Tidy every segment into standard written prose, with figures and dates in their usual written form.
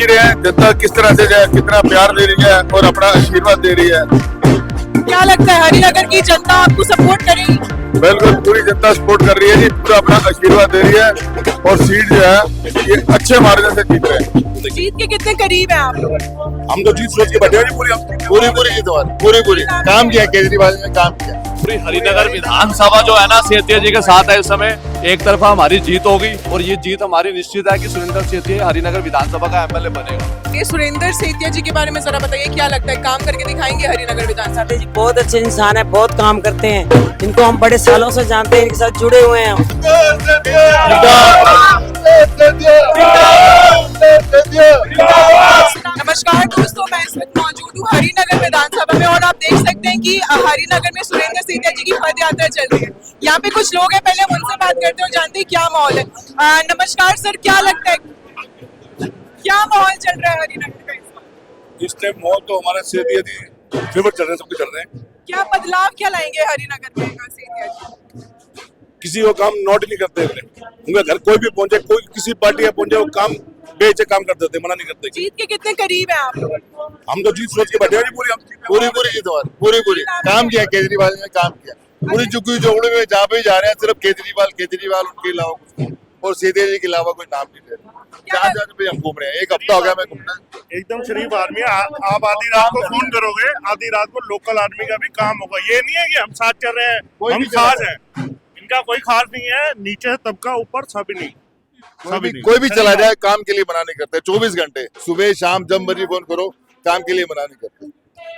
ही रहे हैं जनता किस तरह से कितना प्यार दे रही है और अपना आशीर्वाद दे रही है। क्या लगता है हरिनगर की जनता आपको सपोर्ट करेगी? बिल्कुल पूरी जनता सपोर्ट कर रही है जी, पूरा अपना आशीर्वाद दे रही है और सीट जो है ये अच्छे मार्जिन से जीत रहे हैं। तो जीत के कितने करीब हैं आप लोग? हम तो जीत सोच के बैठे हैं जी, पूरी जीत हमारी पूरी काम किया केजरीवाल ने, काम किया। पूरी हरिनगर विधानसभा जो है ना सेतिया जी के साथ है इस समय। एक तरफा हमारी जीत होगी और ये जीत हमारी निश्चित है कि सुरेंद्र सेतिया हरिनगर विधानसभा का एमएलए बनेगा। ये सुरेंद्र सेतिया जी के बारे में जरा बताइए, क्या लगता है काम करके दिखाएंगे हरिनगर विधानसभा? जी बहुत अच्छे इंसान है, बहुत काम करते हैं, इनको हम बड़े सालों से जानते हैं, इनके साथ जुड़े हुए हैं हम। नमस्कार दोस्तों, मैं इस वक्त मौजूद हूँ हरिनगर विधानसभा में और आप देख सकते हैं कि हरिनगर में सुरेंद्र सेतिया जी की पद यात्रा चल रही है। यहाँ पे कुछ लोग हैं, पहले हम उनसे बात करते हैं और जानते हैं क्या माहौल है। नमस्कार सर, क्या लगता है क्या माहौल चल रहा है हरिनगर का इस वक्त? इस टाइम माहौल तो हमारे सेतिया जी फेवर चल रहे हैं, सबके चल रहे हैं। क्या बदलाव क्या लाएंगे हरिनगर में सेतिया जी? किसी को काम नोट नहीं करते अपने, उनका घर कोई भी पहुंचे, कोई किसी पार्टी में पहुंचे, वो काम बेचे काम कर देते, मना नहीं करते। जीत के कितने करीब हैं आप लोग? हम तो जीत सोच के बैठे हैं जी, पूरी जीत हमारी पूरी काम किया केजरीवाल ने, काम किया। पूरी झुग्गी झोपड़ी में जहाँ पे जा रहे हैं सिर्फ केजरीवाल उनके अलावा कुछ नहीं, और सेतिया जी के अलावा कोई नाम नहीं ले रहे। जहाँ पे हम घूम रहे हैं, एक हफ्ता हो गया मैं घूमना। एकदम शरीफ आदमी है। आप आधी रात को फोन करोगे, आधी रात को लोकल आदमी का भी काम होगा। ये नहीं है कि हम साथ चल रहे हैं, हम खास हैं, इनका कोई खास नहीं है। नीचे तबका, ऊपर सभी नहीं, कोई भी चला जाए काम के लिए मना नहीं करते। 24 घंटे सुबह शाम जब मर्जी फोन करो, काम के लिए मना नहीं करते।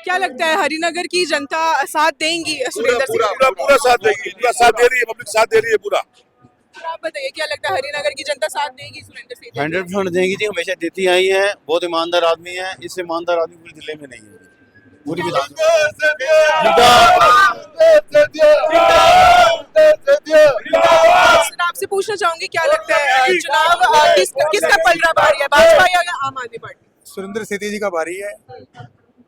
क्या लगता है हरिनगर की जनता साथ देंगी सुरेंद्र पूरा सेतिया? पूरा साथ देगी, पूरा साथ दे रही है, पब्लिक साथ दे रही है पूरा। आप बताइए, क्या लगता है हरिनगर की जनता साथ देगी सुरेंद्र सेतिया? 100% देंगी जी, हमेशा देती आई है। बहुत ईमानदार आदमी है, इससे ईमानदार आदमी पूरे जिले में नहीं है। पूरी सर, आपसे पूछना चाहूंगी, क्या लगता है चुनाव किसका पलड़ा भारी है, भाजपा या आम आदमी पार्टी? सुरेंद्र सेठी जी का भारी है।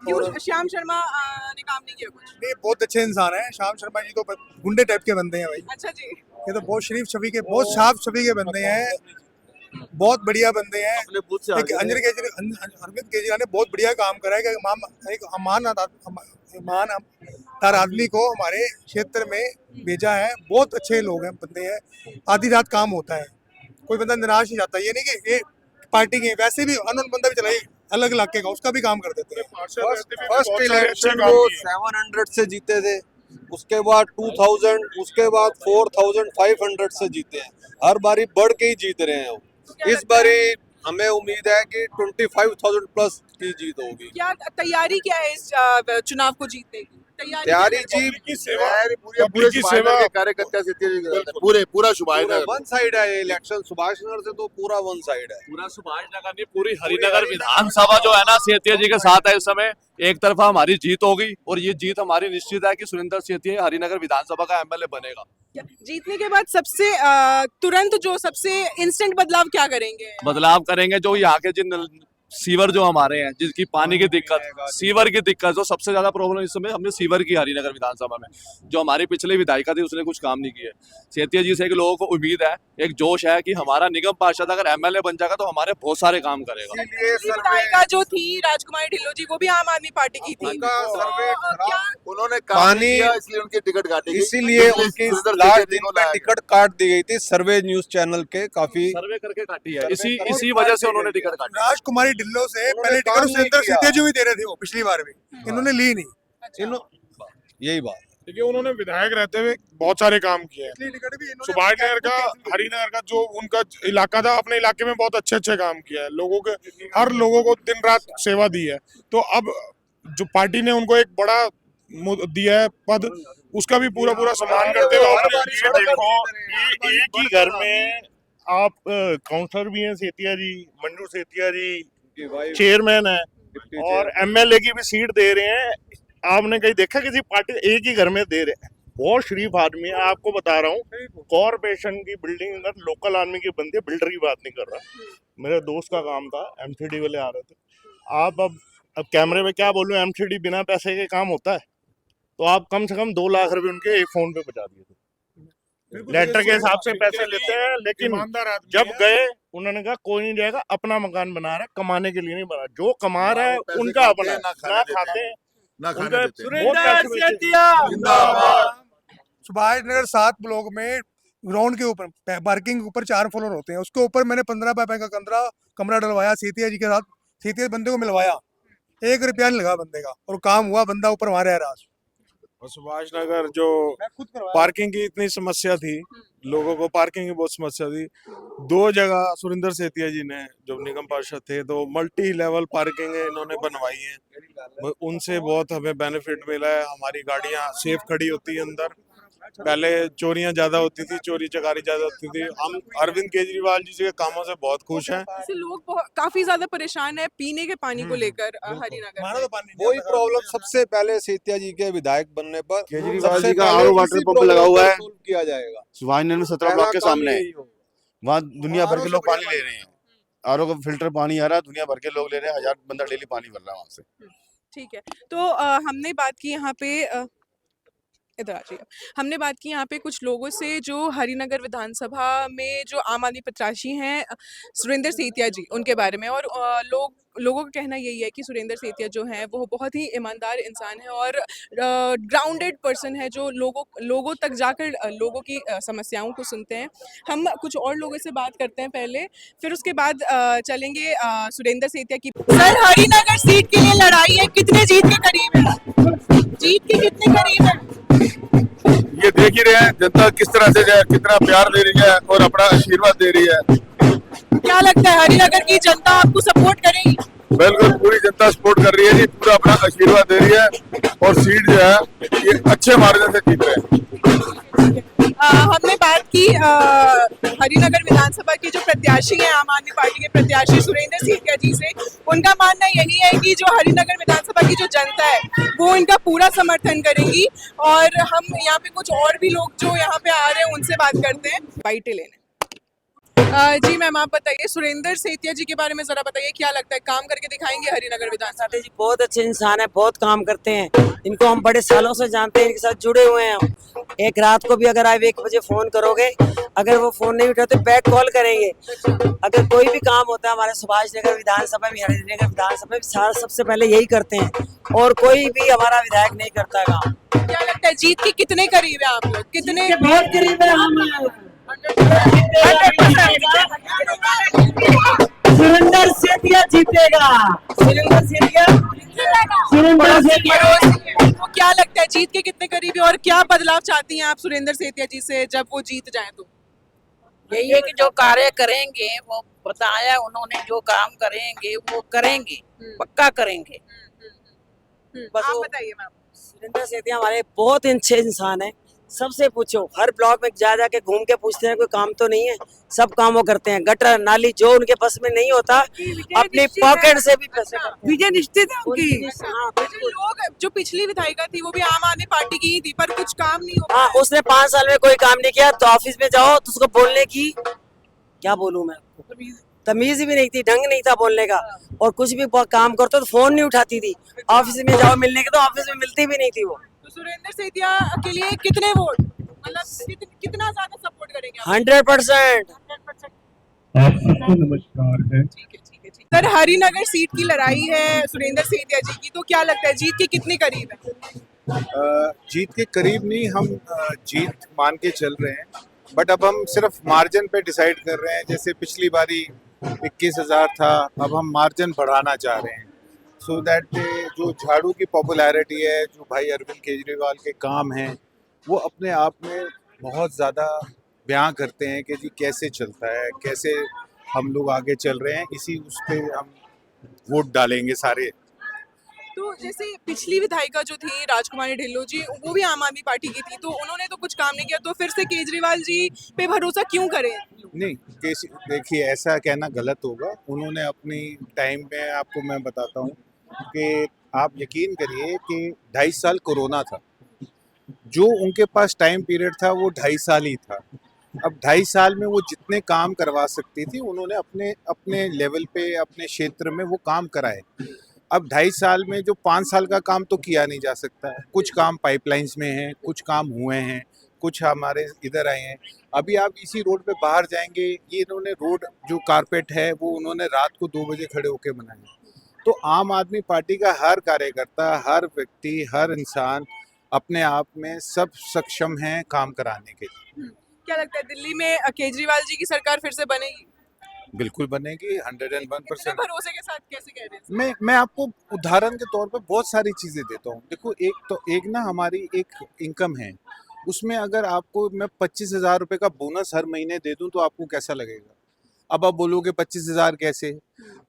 क्यों श्याम शर्मा ने काम नहीं किया कुछ? नहीं, बहुत अच्छे इंसान हैं। श्याम शर्मा जी तो गुंडे टाइप के बंदे हैं भाई। अच्छा जी। ये तो बहुत शरीफ छवि के, बहुत साफ छवि के बंदे हैं, बहुत बढ़िया बंदे हैं। एक अरविंद केजरीवाल ने बहुत बढ़िया काम करा है कि एक ईमानदार आदमी को हमारे क्षेत्र में भेजा है। बहुत अच्छे लोग हैं, बंदे हैं। आधी रात काम होता है, कोई बंदा निराश नहीं जाता। ये नहीं कि ये पार्टी के, वैसे भी अनोन बंदा भी चला अलग इलाके का, उसका भी काम कर देते हैं। फर्स्ट इलेक्शन वो 700 से जीते थे, उसके बाद 2000, उसके बाद 4500 से जीते हैं। हर बारी बढ़ के ही जीत रहे हैं वो। इस बारी हमें उम्मीद है कि 25,000 प्लस की जीत होगी। क्या तैयारी क्या है इस चुनाव को जीतने की? तैयारी जी पूरे सेवा के कार्यकर्ता सेतिया जी के साथ पूरा शुभारंभ वन साइड है ये इलेक्शन। सुभाष नगर से तो पूरा वन साइड है। पूरा सुभाष नगर नहीं, पूरी हरिनगर विधानसभा जो है ना सेतिया जी के साथ है इस समय। एक तरफा हमारी जीत होगी और ये जीत हमारी निश्चित है कि सुरेंद्र सेतिया हरिनगर विधानसभा का एमएलए बनेगा। जीतने के बाद सबसे तुरंत जो सबसे इंस्टेंट बदलाव क्या करेंगे? बदलाव करेंगे जो यहाँ के जिन सीवर जो हमारे हैं, जिसकी पानी की दिक्कत, सीवर की दिक्कत, जो सबसे ज्यादा प्रॉब्लम इस समय हमने सीवर की हरिनगर विधानसभा में। जो हमारी पिछले विधायिका थी उसने कुछ काम नहीं किए। सेतिया जी से एक लोगों को उम्मीद है, एक जोश है कि हमारा निगम पार्षद अगर एमएलए बन जाएगा तो हमारे बहुत सारे काम करेगा। विधायिका जो थी राजकुमारी ढिल्लों जी, वो भी आम आदमी पार्टी की थी। उन्होंने पानी इसलिए उनकी टिकट काटी, इसीलिए उनकी लास्ट दिन पे टिकट काट दी गई थी। सर्वे न्यूज चैनल के काफी सर्वे करके काटी है, इसी वजह से उन्होंने टिकट काटी। राजकुमारी ढिल्लों से पहले टिकट सुरेंद्र सेठी जी भी दे रहे थे, वो पिछली बार भी इन्होंने ली नहीं। यही बात। देखिए, उन्होंने विधायक रहते हुए बहुत सारे काम किए हैं। सुभाष नगर का, हरिनगर का जो उनका इलाका था, अपने इलाके में बहुत अच्छे काम किया है। लोगों के, हर लोगों को दिन रात सेवा दी है। तो अब जो पार्टी ने उनको एक बड़ा दिया है पद, उसका भी पूरा सम्मान करते हुए ये देखो, एक ही घर में आप काउंसलर भी हैं सेतिया जी, मंजू सेतिया जी चेयरमैन है और एमएलए की भी सीट दे रहे हैं। आपने कहीं देखा किसी पार्टी एक ही घर में दे रहे हैं? बहुत शरीफ आदमी है। आपको बता रहा हूँ, कॉर्पोरेशन की बिल्डिंग अगर लोकल आदमी की बनती है, बिल्डर की बात नहीं कर रहा। मेरे दोस्त का काम था, एमसीडी वाले आ रहे थे। आप अब कैमरे में क्या बोलूं, एमसीडी बिना पैसे के काम होता है? तो आप कम से कम 2 लाख रुपए उनके एक फोन पे बचा दिए थे। लेटर के हिसाब से पैसे लेते हैं, लेकिन ईमानदार आदमी जब है। गए उन्होंने कहा कोई नहीं जाएगा, अपना मकान बना रहा है, कमाने के लिए नहीं बना, जो कमा रहा है वो पैसे उनका खाते अपना, हैं, ना खाने ना देते खाते हैं, ना खाने उनका देते हैं। बहुत पैसे बेचे। जिंदाबाद। सुभाष नगर 7 ब्लॉक में ग्राउंड के ऊपर पार्किंग के ऊपर 4 फ्लोर होते हैं, उसके ऊपर मैंने 15 बाय का कमरा डलवाया सेतिया जी के साथ, सेतिया बंदे को मिलवाया, 1 रुपया नहीं लगा बंदे का, और काम हुआ, बंदा ऊपर वहां रह रहा है। और सुभाष नगर जो मैं खुद करवाया। पार्किंग की इतनी समस्या थी, लोगों को पार्किंग की बहुत समस्या थी, 2 जगह सुरेंद्र सेतिया जी ने जो निगम पार्षद थे तो मल्टी लेवल पार्किंग इन्होंने बनवाई है, उनसे बहुत हमें बेनिफिट मिला है। हमारी गाड़ियां सेफ खड़ी होती है अंदर, पहले चोरियां ज्यादा होती थी, चोरी चकारी ज्यादा होती थी। हम अरविंद केजरीवाल जी के कामों से बहुत खुश हैं। ऐसे लोग काफी ज्यादा परेशान है पीने के पानी को लेकर हरिनगर हमारा में। तो पानी नहीं वही आता। प्रॉब्लम सबसे पहले सेतिया जी के विधायक बनने पर केजरीवाल सबसे जी का पहले आरओ इसी वाटर पंप प्रॉब्लम लगा को हुआ है solve किया जाएगा। सुभाष नगर में 17 पहला ब्लॉक के काम सामने यही होगा। वहाँ दुनिया भर आरओ के से लोग बढ़िया पानी ले रहे हैं। आरओ का फिल्टर पानी आ रहा है, दुनिया भर के लोग ले रहे हैं, 1000 बंदा डेली पानी भर रहा है वहाँ से। ठीक है, तो हमने बात की यहाँ पे इधर आ जाइए। हमने बात की यहाँ पे कुछ लोगों से जो हरिनगर विधानसभा में जो आम आदमी प्रत्याशी हैं सुरेंद्र सेतिया जी, उनके बारे में, और लोगों का कहना यही है कि सुरेंद्र सेतिया जो हैं वो बहुत ही ईमानदार इंसान है और ग्राउंडेड पर्सन है, जो लोगों तक जाकर लोगों की समस्याओं को सुनते हैं। हम कुछ और लोगों से बात करते हैं पहले, फिर उसके बाद चलेंगे सुरेंद्र सेतिया की। सर, हरिनगर सीट के लिए लड़ाई है, कितने जीत के करीब है? जीत के कितने करीब है? ये देख ही रहे हैं जनता किस तरह से जो है, कितना प्यार दे रही है और अपना आशीर्वाद दे रही है। क्या लगता है हरिनगर की जनता आपको सपोर्ट करेगी? बिल्कुल पूरी जनता सपोर्ट कर रही है जी, पूरा अपना आशीर्वाद दे रही है और सीट जो है ये अच्छे मार्जिन से जीत रहे हैं। हमने बात की हरिनगर विधानसभा के जो प्रत्याशी हैं, आम आदमी पार्टी के प्रत्याशी सुरेंद्र सेतिया जी से। उनका मानना यही है कि जो हरिनगर विधानसभा की जो जनता है वो इनका पूरा समर्थन करेगी, और हम यहाँ पे कुछ और भी लोग जो यहाँ पे आ रहे हैं उनसे बात करते हैं बाइटें लेने। जी मैम, आप बताइए सुरेंद्र सेतिया जी के बारे में जरा बताइए, क्या लगता है काम करके दिखाएंगे हरिनगर विधानसभा? जी बहुत अच्छे इंसान है, बहुत काम करते हैं, इनको हम बड़े सालों से जानते हैं, इनके साथ जुड़े हुए हैं हम। एक रात को भी अगर आप 1 बजे फोन करोगे, अगर वो फोन नहीं उठाते बैक कॉल करेंगे। अगर कोई भी काम होता है हमारे सुभाष नगर विधानसभा में, हरिनगर विधानसभा में, सारा सबसे पहले यही करते हैं, और कोई भी हमारा विधायक नहीं करता है काम। क्या लगता है जीत के कितने करीब है आप लोग? कितने? बहुत करीब है हम। सुरेंद्र सेतिया जीतेगा, सुरेंद्र सेतिया, सुरेंद्र सेतिया। तो क्या लगता है जीत के कितने करीब है, और क्या बदलाव चाहती हैं आप सुरेंद्र सेतिया जी से जब वो जीत जाएं तो? यही है कि जो कार्य करेंगे वो बताया उन्होंने, जो काम करेंगे वो करेंगे, पक्का करेंगे। बस आप वो बताइए मैम। सुरेंद्र सेतिया हमारे बहुत अच्छे इंसान है, सबसे पूछो, हर ब्लॉक में जा जाके घूम के पूछते हैं कोई काम तो नहीं है, सब काम वो करते हैं। गटर नाली जो उनके बस में नहीं होता अपनी पॉकेट से भी पैसे करते हैं। विजय निश्चित है उनकी। हाँ, जो लोग, जो पिछली विधायिका थी वो भी आम आदमी पार्टी की ही थी, पर कुछ काम नहीं हो हाँ, उसने 5 साल में कोई काम नहीं किया, तो ऑफिस में जाओ तो उसको बोलने की क्या बोलूं मैं आपको, तमीज भी नहीं थी, ढंग नहीं था बोलने का, और कुछ भी काम करते तो फोन नहीं उठाती थी। ऑफिस में जाओ मिलने के तो ऑफिस में मिलती भी नहीं थी वो। तो सुरेंद्र सेतिया के लिए कितने वोट, मतलब कितना ज्यादा सपोर्ट करेंगे आप? 100%। आप सबको नमस्कार है। ठीक है, ठीक है, ठीक। सर, हरिनगर सीट की लड़ाई है सुरेंद्र सेतिया जी की, तो क्या लगता है जीत के कितने करीब है? जीत के करीब नहीं, हम जीत मान के चल रहे हैं, बट अब हम सिर्फ मार्जिन पे डिसाइड कर रहे हैं। जैसे पिछली बारी 21,000 था, अब हम मार्जिन बढ़ाना चाह रहे हैं, सो दैट जो झाड़ू की पॉपुलैरिटी है, जो भाई अरविंद केजरीवाल के काम हैं, वो अपने आप में बहुत ज़्यादा बयां करते हैं कि जी कैसे चलता है, कैसे हम लोग आगे चल रहे हैं, इसी उस पे हम वोट डालेंगे सारे। तो जैसे पिछली विधायिका जो थी राजकुमारी ढिल्लो जी, वो भी आम आदमी पार्टी की थी, तो उन्होंने तो कुछ काम नहीं किया, तो फिर से केजरीवाल जी पे भरोसा क्यों करें? नहीं, देखिए ऐसा कहना गलत होगा। उन्होंने अपनी टाइम में, आपको मैं बताता हूँ कि आप यकीन करिए कि 2.5 साल कोरोना था, जो उनके पास टाइम पीरियड था वो 2.5 साल ही था। अब 2.5 साल में वो जितने काम करवा सकती थी उन्होंने अपने अपने लेवल पे, अपने क्षेत्र में वो काम कराए। अब 2.5 साल में जो 5 साल का काम तो किया नहीं जा सकता। कुछ काम पाइपलाइंस में हैं, कुछ काम हुए हैं, कुछ हमारे इधर आए हैं। अभी आप इसी रोड पे बाहर जाएंगे, ये इन्होंने रोड जो कारपेट है वो उन्होंने रात को 2 बजे खड़े होके बनाए। तो आम आदमी पार्टी का हर कार्यकर्ता, हर व्यक्ति, हर इंसान अपने आप में सब सक्षम है काम कराने के लिए। क्या लगता है दिल्ली में केजरीवाल जी की सरकार फिर से बनेगी? बिल्कुल बनेगी, इतने 101%। भरोसे के साथ कैसे कह रहे हैं? मैं आपको उदाहरण के तौर पे बहुत सारी चीजें देता हूँ। देखो, एक ना हमारी एक इनकम है, उसमें अगर आपको मैं 25,000 रुपए का बोनस हर महीने दे दूं तो आपको कैसा लगेगा? अब आप बोलोगे 25,000 कैसे?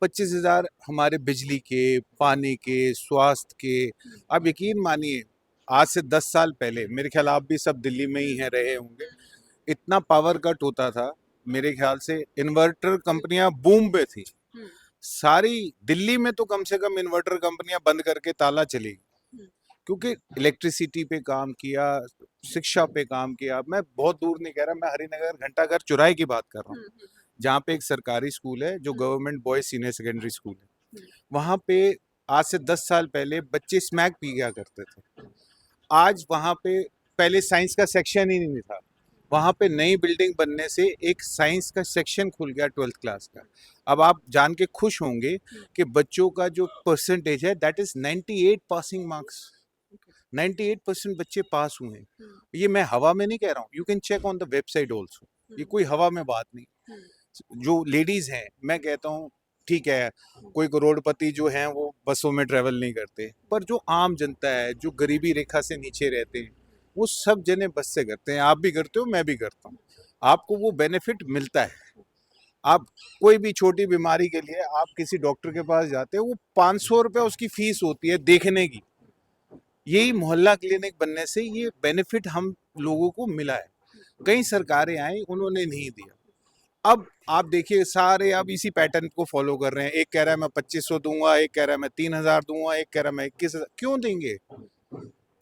25,000 हमारे बिजली के, पानी के, स्वास्थ्य के। आप यकीन मानिए, आज से 10 साल पहले, मेरे ख्याल आप भी सब दिल्ली में ही हैं, रहे होंगे, इतना पावर कट होता था, मेरे ख्याल से इन्वर्टर कंपनियां बूम पे थी। सारी दिल्ली में तो कम से कम इन्वर्टर कंपनियां बंद करके ताला चली गई, क्योंकि इलेक्ट्रिसिटी पे काम किया, शिक्षा पे काम किया। मैं बहुत दूर नहीं कह रहा, मैं हरिनगर घंटाघर चौराहे की बात कर रहा हूँ, जहाँ पे एक सरकारी स्कूल है जो government boys senior secondary school है। वहाँ पे आज से 10 साल पहले बच्चे स्मैक पी गया करते थे। आज वहाँ पे पहले साइंस का सेक्शन ही नहीं था, वहाँ पे नई बिल्डिंग बनने से एक साइंस का सेक्शन खुल गया 12th क्लास का। अब आप जान के खुश होंगे कि बच्चों का जो परसेंटेज है दैट इज 98 पासिंग मार्क्स। 98% बच्चे पास हुए हैं। ये मैं हवा में नहीं कह रहा हूँ, you can check on the website also, ये कोई हवा में बात नहीं। जो लेडीज हैं, मैं कहता हूँ ठीक है, कोई करोड़पति जो हैं वो बसों में ट्रेवल नहीं करते, पर जो आम जनता है, जो गरीबी रेखा से नीचे रहते हैं, वो सब जने बस से करते हैं। आप भी करते हो, मैं भी करता हूँ, आपको वो बेनिफिट मिलता है। आप कोई भी छोटी बीमारी के लिए आप किसी डॉक्टर के पास जाते हो, वो 500 रुपये उसकी फीस होती है देखने की। यही मोहल्ला क्लिनिक बनने से ये बेनिफिट हम लोगों को मिला है। कई सरकारें आई, उन्होंने नहीं दिया। अब आप देखिए, सारे अब इसी पैटर्न को फॉलो कर रहे हैं। एक कह रहा है मैं 2500 दूंगा, एक कह रहा है मैं 3000 दूंगा, एक कह रहा है मैं 21,000। क्यों देंगे?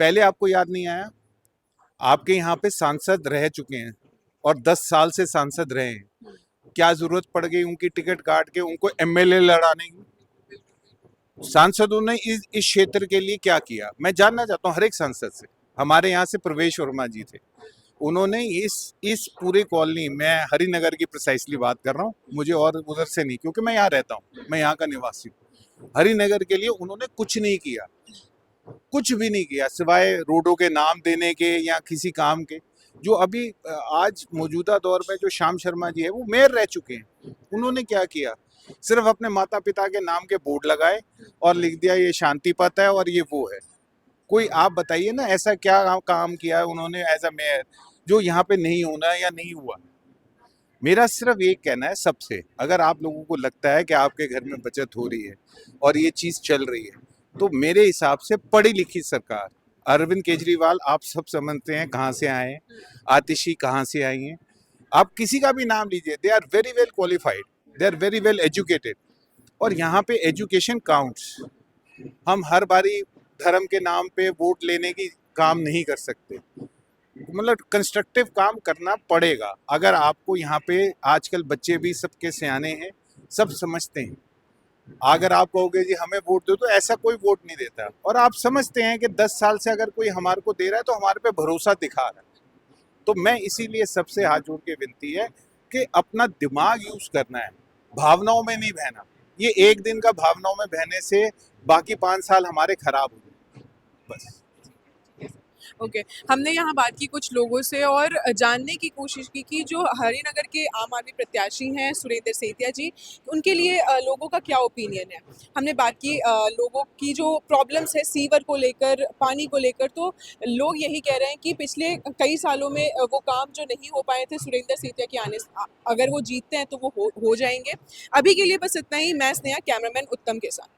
पहले आपको याद नहीं आया? आपके यहाँ पे सांसद रह चुके हैं और 10 साल से सांसद रहे हैं, क्या जरूरत पड़ गई उनकी टिकट काट के उनको एमएलए लड़ाने की? सांसदों ने इस क्षेत्र के लिए क्या किया, मैं जानना चाहता हूँ हर एक सांसद से। हमारे यहाँ से प्रवेश वर्मा जी थे, उन्होंने इस पूरे कॉलोनी, मैं हरिनगर की प्रिसाइसली बात कर रहा हूँ, मुझे और उधर से नहीं, क्योंकि मैं यहाँ रहता हूँ, मैं यहाँ का निवासी हूँ। हरिनगर के लिए उन्होंने कुछ नहीं किया, कुछ भी नहीं किया, सिवाय रोडों के नाम देने के या किसी काम के। जो अभी आज मौजूदा दौर में जो श्याम शर्मा जी है वो मेयर रह चुके हैं, उन्होंने क्या किया? सिर्फ अपने माता पिता के नाम के बोर्ड लगाए और लिख दिया ये शांति पथ है और ये वो है। कोई आप बताइए ना, ऐसा क्या काम किया है उन्होंने एज अ मेयर जो यहाँ पे नहीं होना या नहीं हुआ? मेरा सिर्फ एक कहना है सबसे, अगर आप लोगों को लगता है कि आपके घर में बचत हो रही है और ये चीज़ चल रही है, तो मेरे हिसाब से पढ़ी लिखी सरकार, अरविंद केजरीवाल आप सब समझते हैं कहाँ से आए हैं, आतिशी कहाँ से आई हैं, आप किसी का भी नाम लीजिए, they are very well qualified, they are very well educated, और यहाँ पे एजुकेशन काउंट्स। हम हर बारी धर्म के नाम पे वोट लेने की काम नहीं कर सकते, मतलब कंस्ट्रक्टिव काम करना पड़ेगा। अगर आपको यहाँ पे आजकल बच्चे भी सबके सियाने हैं, सब समझते हैं। अगर आप कहोगे जी हमें वोट दो, तो ऐसा कोई वोट नहीं देता, और आप समझते हैं कि 10 साल से अगर कोई हमारे को दे रहा है तो हमारे पे भरोसा दिखा रहा है। तो मैं इसीलिए सबसे हाथ जोड़ के विनती है कि अपना दिमाग यूज करना है, भावनाओं में नहीं बहना। ये एक दिन का भावनाओं में बहने से बाकी 5 साल हमारे खराब हो गए बस। ओके, हमने यहाँ बात की कुछ लोगों से और जानने की कोशिश की कि जो हरिनगर के आम आदमी प्रत्याशी हैं सुरेंद्र सेतिया जी, उनके लिए लोगों का क्या ओपिनियन है। हमने बात की लोगों की जो प्रॉब्लम्स है सीवर को लेकर, पानी को लेकर, तो लोग यही कह रहे हैं कि पिछले कई सालों में वो काम जो नहीं हो पाए थे सुरेंद्र सेतिया के आने से, अगर वो जीतते हैं तो वो हो जाएंगे। अभी के लिए बस इतना ही। मैं स्नेहा, कैमरामैन उत्तम के साथ।